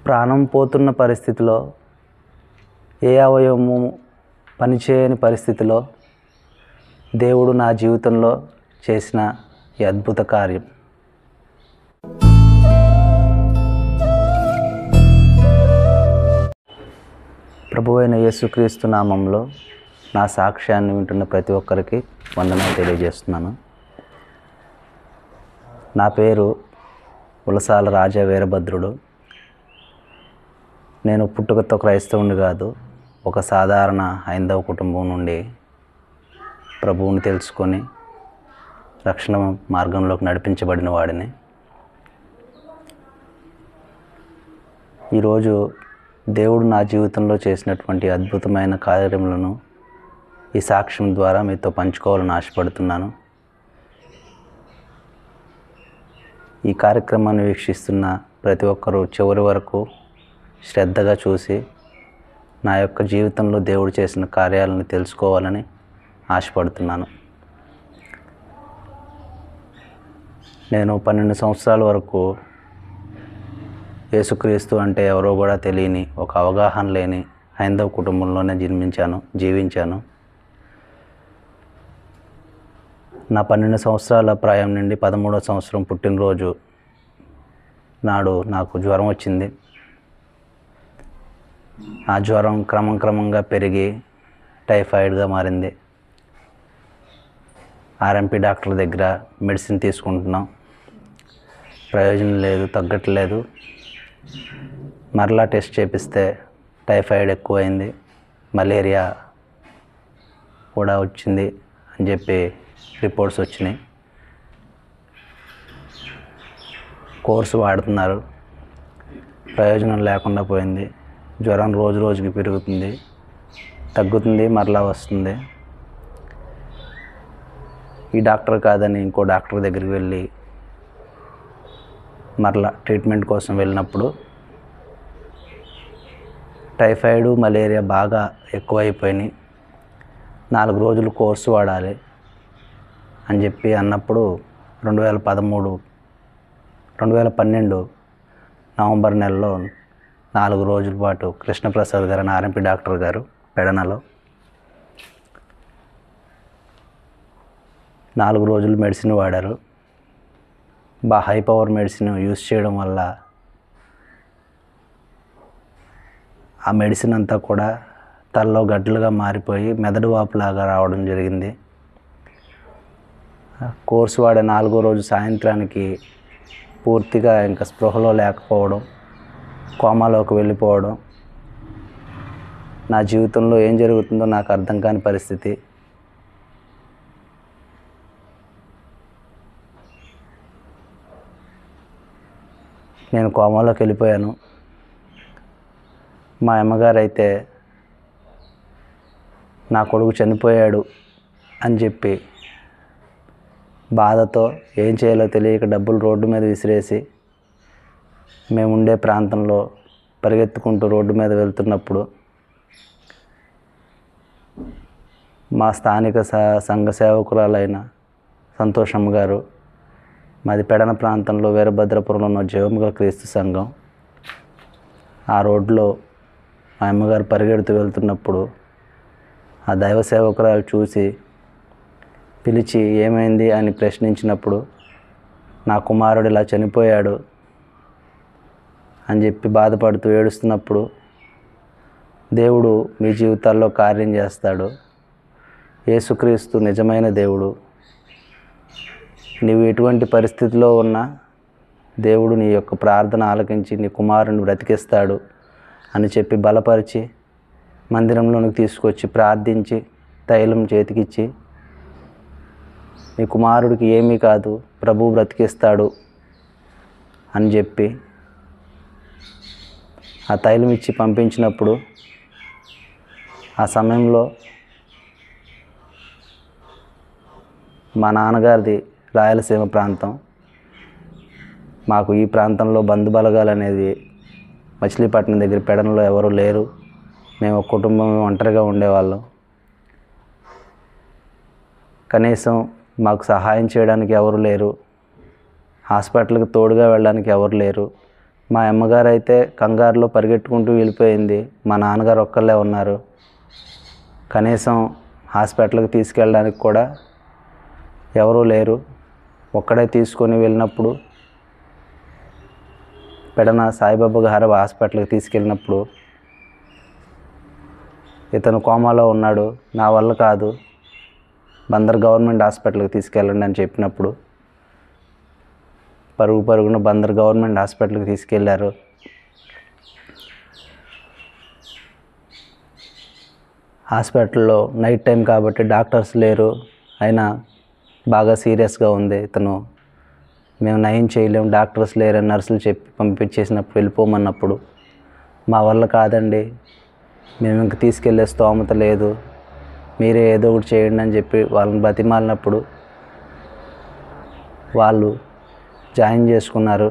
ప్రాణం పోతున్న పరిస్థితిలో, ఏ అవయవము పనిచేయని పరిస్థితిలో దేవుడు నా జీవితంలో చేసిన ఈ అద్భుత కార్యం. ప్రభువైన యేసుక్రీస్తు నామంలో నా సాక్ష్యాన్ని వింటున్న ప్రతి ఒక్కరికి వందనాలు తెలియజేస్తున్నాను. నా పేరు ఉలసాల రాజా వీరభద్రుడు. నేను పుట్టుకతో క్రైస్తవుని కాదు, ఒక సాధారణ హైందవ కుటుంబం నుండి ప్రభువుని తెలుసుకొని రక్షణ మార్గంలోకి నడిపించబడిన వాడిని. ఈరోజు దేవుడు నా జీవితంలో చేసినటువంటి అద్భుతమైన కార్యములను ఈ సాక్ష్యం ద్వారా మీతో పంచుకోవాలని ఆశపడుతున్నాను. ఈ కార్యక్రమాన్ని వీక్షిస్తున్న ప్రతి ఒక్కరూ చివరి వరకు శ్రద్ధగా చూసి నా యొక్క జీవితంలో దేవుడు చేసిన కార్యాలను తెలుసుకోవాలని ఆశపడుతున్నాను. నేను 12 సంవత్సరాల వరకు యేసుక్రీస్తు అంటే ఎవరో కూడా తెలియని, ఒక అవగాహన లేని హైందవ కుటుంబంలోనే జీవించాను. నా 12 సంవత్సరాల ప్రాయం నుండి 13వ సంవత్సరం పుట్టినరోజు నాడు నాకు జ్వరం వచ్చింది. ఆ జ్వరం క్రమంగా పెరిగి టైఫాయిడ్గా మారింది. ఆర్ఎంపీ డాక్టర్ దగ్గర మెడిసిన్ తీసుకుంటున్నాం, ప్రయోజనం లేదు, తగ్గట్లేదు. మరలా టెస్ట్ చేపిస్తే టైఫాయిడ్ ఎక్కువైంది, మలేరియా కూడా వచ్చింది అని చెప్పి రిపోర్ట్స్ వచ్చినాయి. కోర్సు వాడుతున్నారు, ప్రయోజనం లేకుండా పోయింది. జ్వరం రోజుకి పెరుగుతుంది, తగ్గుతుంది, మరలా వస్తుంది. ఈ డాక్టర్ కాదని ఇంకో డాక్టర్ దగ్గరికి వెళ్ళి మరలా ట్రీట్మెంట్ కోసం వెళ్ళినప్పుడు టైఫాయిడ్, మలేరియా బాగా ఎక్కువైపోయినాయి, 4 రోజులు కోర్సు వాడాలి అని చెప్పి అన్నప్పుడు 2012 నవంబర్ నెలలో 4 రోజుల పాటు కృష్ణప్రసాద్ గారు అని ఆర్ఎంపీ డాక్టర్ గారు పెడనలో 4 రోజులు మెడిసిన్ వాడారు. హై పవర్ మెడిసిన్ యూజ్ చేయడం వల్ల ఆ మెడిసిన్ అంతా కూడా తలలో గడ్డలుగా మారిపోయి మెదడు వాపులాగా రావడం జరిగింది. కోర్సు వాడే 4వ రోజు సాయంత్రానికి పూర్తిగా ఇంకా స్పృహలో లేకపోవడం, కోమాలోకి వెళ్ళిపోవడం. నా జీవితంలో ఏం జరుగుతుందో నాకు అర్థం కాని పరిస్థితి. నేను కోమాలోకి వెళ్ళిపోయాను. మా అమ్మగారు అయితే నా కొడుకు చనిపోయాడు అని చెప్పి బాధతో ఏం చేయాలో తెలియక డబ్బులు రోడ్డు మీద విసిరేసి, మేము ఉండే ప్రాంతంలో పరిగెత్తుకుంటూ రోడ్డు మీద వెళ్తున్నప్పుడు మా స్థానిక సంఘ సేవకురాలైన సంతోషమ్మ గారు, మాది పెడన ప్రాంతంలో వీరభద్రపురంలో ఉన్న జీవముగల క్రీస్తు సంఘం, ఆ రోడ్లో మా అమ్మగారు పరిగెడుతూ వెళ్తున్నప్పుడు ఆ దైవ సేవకురాలు చూసి పిలిచి ఏమైంది అని ప్రశ్నించినప్పుడు, నా కుమారుడు ఇలా చనిపోయాడు అని చెప్పి బాధపడుతూ ఏడుస్తున్నప్పుడు, దేవుడు మీ జీవితాల్లో కార్యం చేస్తాడు, యేసుక్రీస్తు నిజమైన దేవుడు, నీవు ఎటువంటి పరిస్థితిలో ఉన్నా దేవుడు నీ యొక్క ప్రార్థన ఆలకించి నీ కుమారుని బ్రతికిస్తాడు అని చెప్పి బలపరిచి మందిరంలోనికి తీసుకొచ్చి ప్రార్థించి తైలం చేతికిచ్చి, నీ కుమారుడికి ఏమీ కాదు, ప్రభువు బ్రతికిస్తాడు అని చెప్పి ఆ తైలం ఇచ్చి పంపించినప్పుడు, ఆ సమయంలో మా నాన్నగారిది రాయలసీమ ప్రాంతం. మాకు ఈ ప్రాంతంలో బంధుబలగాలు అనేది మచిలీపట్నం దగ్గర పెడనలో ఎవరు లేరు. మేము ఒక కుటుంబం ఒంటరిగా ఉండేవాళ్ళం. కనీసం మాకు సహాయం చేయడానికి ఎవరు లేరు, హాస్పిటల్కి తోడుగా వెళ్ళడానికి ఎవరు లేరు. మా అమ్మగారు అయితే కంగారులో పరిగెట్టుకుంటూ వెళ్ళిపోయింది. మా నాన్నగారు ఒక్కళ్ళే ఉన్నారు. కనీసం హాస్పిటల్కి తీసుకెళ్ళడానికి కూడా ఎవరూ లేరు. ఒక్కడే తీసుకొని వెళ్ళినప్పుడు పెడన సాయిబాబా గారు హాస్పిటల్కి తీసుకెళ్ళినప్పుడు ఇతను కోమాలో ఉన్నాడు, నా వల్ల కాదు, బందర్ గవర్నమెంట్ హాస్పిటల్కి తీసుకెళ్ళండి అని చెప్పినప్పుడు పరుగున బందర్ గవర్నమెంట్ హాస్పిటల్కి తీసుకెళ్లారు. హాస్పిటల్లో నైట్ టైం కాబట్టి డాక్టర్స్ లేరు. అయినా బాగా సీరియస్గా ఉంది ఇతను. మేము నయం చేయలేము, డాక్టర్స్ లేరని నర్సులు చెప్పి పంపించేసినప్పుడు వెళ్ళిపోమన్నప్పుడు మా వల్ల కాదండి, మేము ఇంక తీసుకెళ్ళే స్తోమత లేదు, మీరే ఏదో ఒకటి చేయండి అని చెప్పి వాళ్ళని బతిమాలినప్పుడు వాళ్ళు జాయిన్ చేసుకున్నారు.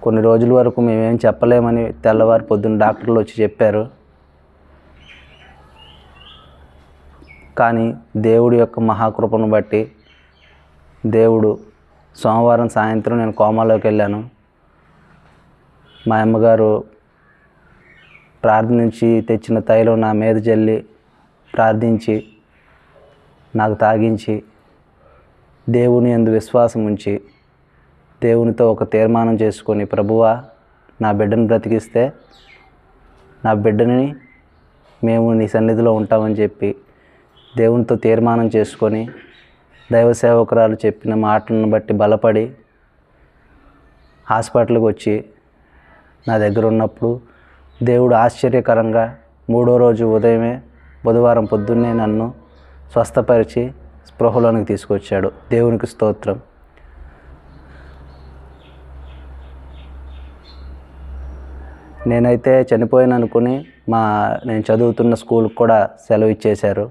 కొన్ని రోజుల వరకు మేమేం చెప్పలేమని తెల్లవారు పొద్దున్న డాక్టర్లు వచ్చి చెప్పారు. కానీ దేవుడి యొక్క మహాకృపను బట్టి దేవుడు సోమవారం సాయంత్రం నేను కోమాలోకి వెళ్ళాను. మా అమ్మగారు ప్రార్థించి తెచ్చిన తైలం నా మీద జల్లి ప్రార్థించి నాకు తాగించి దేవుని యందు విశ్వాసం ఉంచి దేవునితో ఒక తీర్మానం చేసుకొని, ప్రభువా నా బిడ్డను బ్రతికిస్తే నా బిడ్డని మేము నీ సన్నిధిలో ఉంటామని చెప్పి దేవునితో తీర్మానం చేసుకొని దైవ సేవకురాలు చెప్పిన మాటలను బట్టి బలపడి హాస్పిటల్కి వచ్చి నా దగ్గర ఉన్నప్పుడు దేవుడు ఆశ్చర్యకరంగా 3వ రోజు ఉదయమే బుధవారం పొద్దున్నే నన్ను స్వస్థపరిచి స్పృహలోనికి తీసుకొచ్చాడు. దేవునికి స్తోత్రం. నేనైతే చనిపోయాను అనుకుని నేను చదువుతున్న స్కూల్కి కూడా సెలవు ఇచ్చేశారు.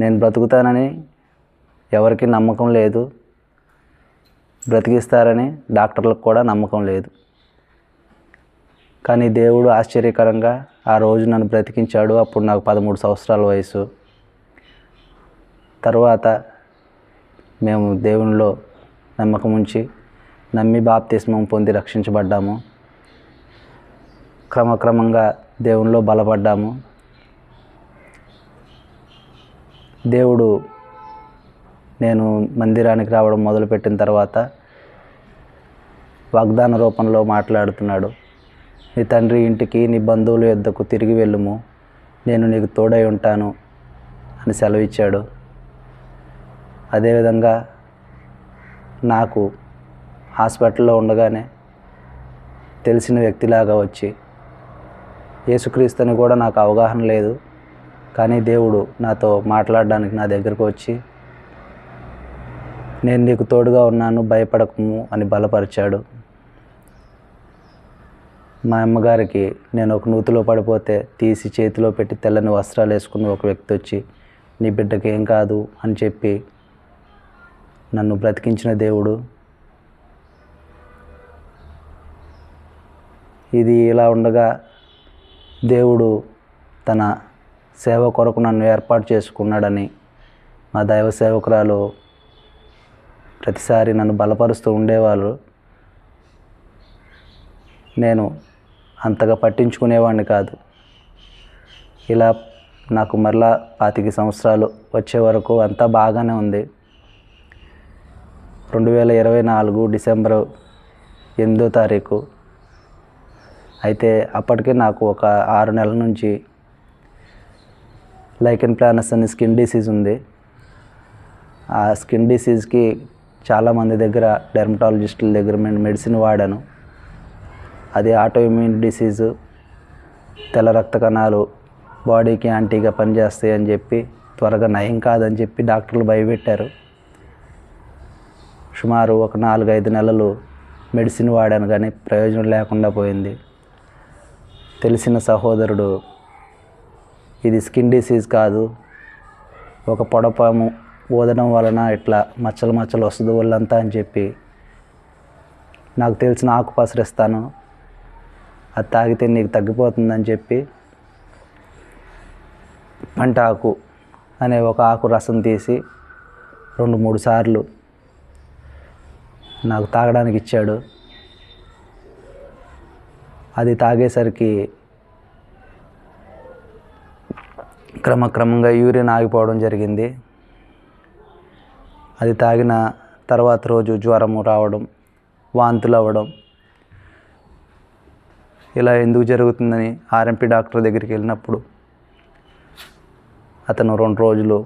నేను బ్రతుకుతానని ఎవరికి నమ్మకం లేదు, బ్రతికిస్తారని డాక్టర్లకు కూడా నమ్మకం లేదు. కానీ దేవుడు ఆశ్చర్యకరంగా ఆ రోజు నన్ను బ్రతికించాడు. అప్పుడు నాకు 13 సంవత్సరాల వయసు. తర్వాత మేము దేవునిలో నమ్మకం ఉంచి నమ్మి బాప్తిస్మం పొంది రక్షించబడ్డాము. క్రమక్రమంగా దేవునిలో బలపడ్డాము. దేవుడు నేను మందిరానికి రావడం మొదలుపెట్టిన తర్వాత వాగ్దాన రూపంలో మాట్లాడుతున్నాడు. నీ తండ్రి ఇంటికి, నీ బంధువుల యొద్దకు తిరిగి వెళ్ళుము, నేను నీకు తోడై ఉంటాను అని సెలవిచ్చాడు. అదేవిధంగా నాకు హాస్పిటల్లో ఉండగానే తెలిసిన వ్యక్తిలాగా వచ్చి, యేసుక్రీస్తుని కూడా నాకు అవగాహన లేదు, కానీ దేవుడు నాతో మాట్లాడడానికి నా దగ్గరకు వచ్చి, నేను నీకు తోడుగా ఉన్నాను, భయపడకము అని బలపరిచాడు. మా అమ్మగారికి నేను ఒక నూతిలో పడిపోతే తీసి చేతిలో పెట్టి తెల్లని వస్త్రాలు వేసుకున్న ఒక వ్యక్తి వచ్చి, నీ బిడ్డకి ఏం కాదు అని చెప్పి నన్ను బ్రతికించిన దేవుడు. ఇది ఇలా ఉండగా దేవుడు తన సేవ కొరకు నన్ను ఏర్పాటు చేసుకున్నాడని మా దైవ సేవకురాలు ప్రతిసారి నన్ను బలపరుస్తూ ఉండేవాళ్ళు. నేను అంతగా పట్టించుకునేవాడిని కాదు. ఇలా నాకు మరలా 25 సంవత్సరాలు వచ్చే వరకు అంతా బాగానే ఉంది. 2024 డిసెంబర్ 8వ తారీఖు అయితే అప్పటికే నాకు ఒక 6 నెలల నుంచి లైకెన్ ప్లానస్ అనే స్కిన్ డిసీజ్ ఉంది. ఆ స్కిన్ డిసీజ్కి చాలామంది దగ్గర, డెర్మటాలజిస్టుల దగ్గర మెడిసిన్ వాడాను. అది ఆటో ఇమ్యూన్ డిసీజు, తెల్ల రక్త కణాలు బాడీకి యాంటీగా పనిచేస్తాయి అని చెప్పి, త్వరగా నయం కాదని చెప్పి డాక్టర్లు భయపెట్టారు. సుమారు ఒక 4-5 నెలలు మెడిసిన్ వాడాను, కానీ ప్రయోజనం లేకుండా పోయింది. తెలిసిన సహోదరుడు, ఇది స్కిన్ డిసీజ్ కాదు, ఒక పొడపాము ఊదడం వలన ఇట్లా మచ్చలు వస్తుంది వాళ్ళంతా అని చెప్పి, నాకు తెలిసిన ఆకు పసరిస్తాను, అది తాగితే నీకు తగ్గిపోతుందని చెప్పి పంట ఆకు అనే ఒక ఆకు రసం తీసి 2-3 సార్లు నాకు తాగడానికి ఇచ్చాడు. అది తాగేసరికి క్రమక్రమంగా యూరిన్ ఆగిపోవడం జరిగింది. అది తాగిన తర్వాత రోజు జ్వరము రావడం, వాంతులు అవ్వడం, ఇలా ఎందుకు జరుగుతుందని ఆర్ఎంపీ డాక్టర్ దగ్గరికి వెళ్ళినప్పుడు అతను 2 రోజులు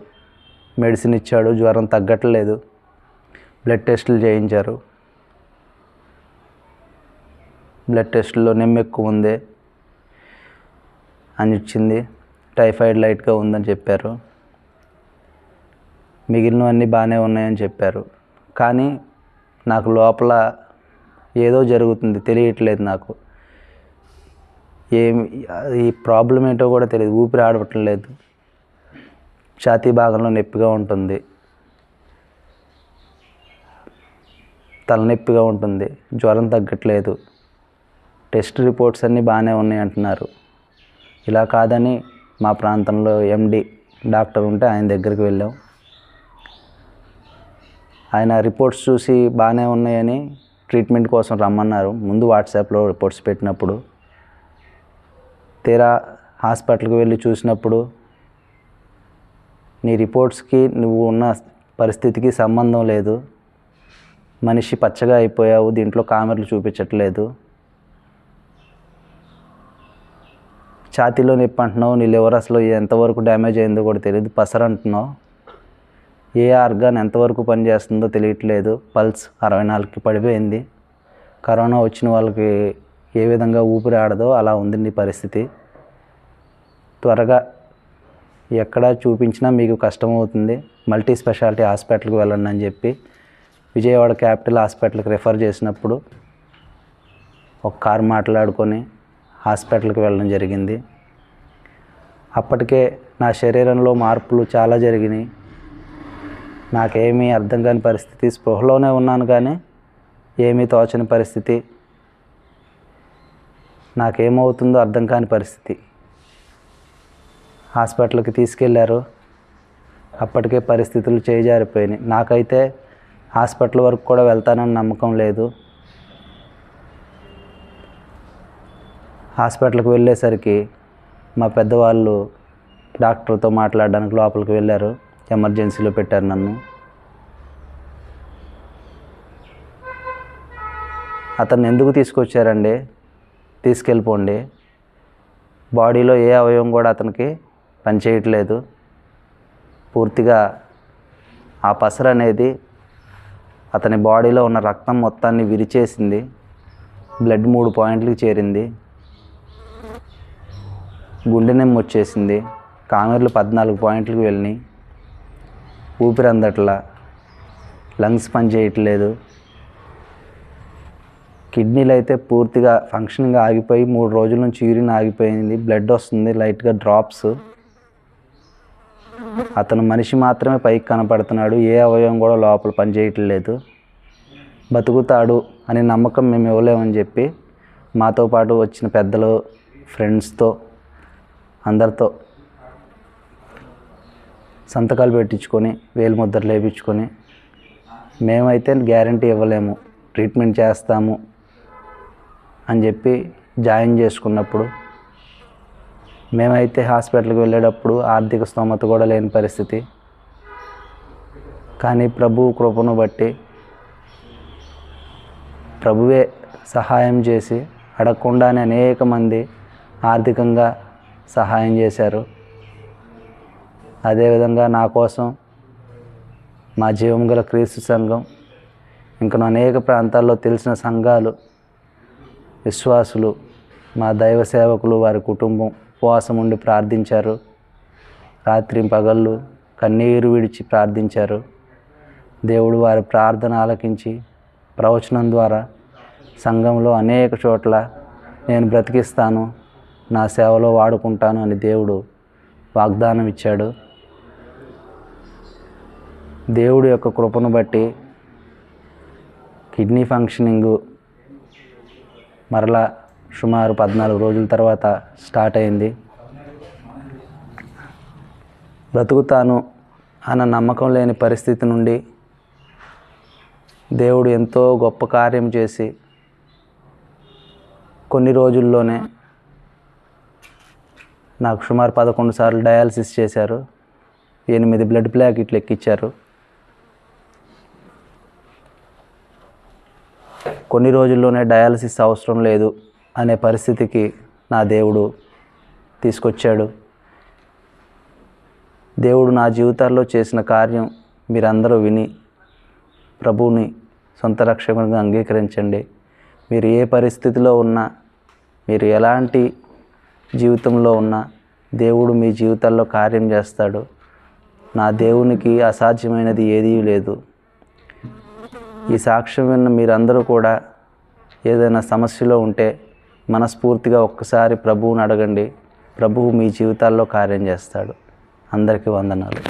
మెడిసిన్ ఇచ్చాడు. జ్వరం తగ్గట్లేదు. బ్లడ్ టెస్టులు చేయించారు. బ్లడ్ టెస్టుల్లో నెమ్ము ఎక్కువ ఉంది అని ఇచ్చింది. టైఫాయిడ్ లైట్గా ఉందని చెప్పారు. మిగిలినవన్నీ బాగానే ఉన్నాయని చెప్పారు. కానీ నాకు లోపల ఏదో జరుగుతుంది, తెలియట్లేదు నాకు. ఈ ప్రాబ్లం ఏంటో కూడా తెలియదు. ఊపిరి ఆడవటం లేదు. ఛాతీ భాగంలో నొప్పిగా ఉంటుంది, తలనొప్పిగా ఉంటుంది, జ్వరం తగ్గట్లేదు. టెస్ట్ రిపోర్ట్స్ అన్నీ బాగానే ఉన్నాయి అంటున్నారు. ఇలా కాదని మా ప్రాంతంలో ఎండి డాక్టర్ ఉంటే ఆయన దగ్గరికి వెళ్ళాం. ఆయన రిపోర్ట్స్ చూసి బాగానే ఉన్నాయని ట్రీట్మెంట్ కోసం రమ్మన్నారు. ముందు వాట్సాప్లో రిపోర్ట్స్ పెట్టినప్పుడు తీరా హాస్పిటల్కి వెళ్ళి చూసినప్పుడు నీ రిపోర్ట్స్కి నువ్వు ఉన్న పరిస్థితికి సంబంధం లేదు, మనిషి పచ్చగా అయిపోయావు, దీంట్లో కామెర్లు చూపించట్లేదు, ఛాతీలో నొప్పి అంటున్నావు, నీ లివర్ అసలు ఎంతవరకు డ్యామేజ్ అయిందో కూడా తెలియదు, పసరు అంటున్నావు, ఏ ఆర్గాన్ ఎంతవరకు పనిచేస్తుందో తెలియట్లేదు, పల్స్ 64కి పడిపోయింది, కరోనా వచ్చిన వాళ్ళకి ఏ విధంగా ఊపిరి ఆడదో అలా ఉంది నీ పరిస్థితి, త్వరగా ఎక్కడ చూపించినా మీకు కష్టమవుతుంది, మల్టీ స్పెషాలిటీ హాస్పిటల్కి వెళ్ళండి అని చెప్పి విజయవాడ క్యాపిటల్ హాస్పిటల్కి రెఫర్ చేసినప్పుడు ఒక కారు మాట్లాడుకొని హాస్పిటల్కి వెళ్ళడం జరిగింది. అప్పటికే నా శరీరంలో మార్పులు చాలా జరిగినాయి. నాకేమీ అర్థం కాని పరిస్థితి, స్పృహలోనే ఉన్నాను కానీ ఏమీ తోచని పరిస్థితి, నాకేమవుతుందో అర్థం కాని పరిస్థితి. హాస్పిటల్కి తీసుకెళ్లారు. అప్పటికే పరిస్థితులు చేజారిపోయినాయి. నాకైతే హాస్పిటల్ వరకు కూడా వెళ్తానని నమ్మకం లేదు. హాస్పిటల్కి వెళ్ళేసరికి మా పెద్దవాళ్ళు డాక్టర్తో మాట్లాడడానికి లోపలికి వెళ్ళారు. ఎమర్జెన్సీలో పెట్టారు నన్ను. అతన్ని ఎందుకు తీసుకొచ్చారండి? తీసుకెళ్ళిపోండి, బాడీలో ఏ అవయవం కూడా అతనికి పనిచేయట్లేదు, పూర్తిగా ఆ పసరు అనేది అతని బాడీలో ఉన్న రక్తం మొత్తాన్ని విరిచేసింది, బ్లడ్ 3 పాయింట్లకి చేరింది, గుండె నెమ్ము వచ్చేసింది, కామెర్లు 14 పాయింట్లకు వెళ్ళినాయి, ఊపిరి అందట్లా, లంగ్స్ పనిచేయట్లేదు, కిడ్నీలు అయితే పూర్తిగా ఫంక్షనింగ్ ఆగిపోయి 3 రోజుల నుంచి యూరిన్ ఆగిపోయింది, బ్లడ్ వస్తుంది లైట్గా డ్రాప్స్. అతను మనిషి మాత్రమే పైకి కనపడుతున్నాడు, ఏ అవయవం కూడా లోపల పనిచేయట్లేదు. బతుకుతాడు అనే నమ్మకం మేము ఇవ్వలేమని చెప్పి మాతో పాటు వచ్చిన పెద్దలు, ఫ్రెండ్స్తో అందరితో సంతకాలు పెట్టించుకొని వేలు ముద్రలు వేయించుకొని మేమైతే గ్యారంటీ ఇవ్వలేము, ట్రీట్మెంట్ చేస్తాము అని చెప్పి జాయిన్ చేసుకున్నప్పుడు మేమైతే హాస్పిటల్కి వెళ్ళేటప్పుడు ఆర్థిక స్తోమత కూడా లేని పరిస్థితి. కానీ ప్రభు కృపను బట్టి ప్రభువే సహాయం చేసి అడగకుండానే అనేక మంది ఆర్థికంగా సహాయం చేశారు. అదేవిధంగా నా కోసం మా జీవం గల క్రీస్తు సంఘం, ఇంకా అనేక ప్రాంతాల్లో తెలిసిన సంఘాలు, విశ్వాసులు, మా దైవ సేవకులు, వారి కుటుంబం ఉపవాసం ఉండి ప్రార్థించారు. రాత్రి పగళ్ళు కన్నీరు విడిచి ప్రార్థించారు. దేవుడు వారి ప్రార్థన ఆలకించి ప్రవచనం ద్వారా సంఘంలో అనేక చోట్ల నేను బ్రతికిస్తాను, నా సేవలో వాడుకుంటాను అని దేవుడు వాగ్దానం ఇచ్చాడు. దేవుడి యొక్క కృపను బట్టి కిడ్నీ ఫంక్షనింగు మరలా సుమారు 14 రోజుల తర్వాత స్టార్ట్ అయింది. బ్రతుకుతాను అన్న నమ్మకం లేని పరిస్థితి నుండి దేవుడు ఎంతో గొప్ప కార్యం చేసి కొన్ని రోజుల్లోనే నాకు సుమారు 11 సార్లు డయాలసిస్ చేశారు. 8 బ్లడ్ ప్యాకెట్లు ఎక్కించారు. కొన్ని రోజుల్లోనే డయాలసిస్ అవసరం లేదు అనే పరిస్థితికి నా దేవుడు తీసుకొచ్చాడు. దేవుడు నా జీవితాల్లో చేసిన కార్యం మీరందరూ విని ప్రభువుని సొంత రక్షకునిగా అంగీకరించండి. మీరు ఏ పరిస్థితిలో ఉన్నా, మీరు ఎలాంటి జీవితంలో ఉన్నా దేవుడు మీ జీవితాల్లో కార్యం చేస్తాడు. నా దేవునికి అసాధ్యమైనది ఏదీ లేదు. ఈ సాక్ష్యం విన్న మీరందరూ కూడా ఏదైనా సమస్యలో ఉంటే మనస్ఫూర్తిగా ఒక్కసారి ప్రభువుని అడగండి. ప్రభువు మీ జీవితాల్లో కార్యం చేస్తాడు. అందరికీ వందనాలు.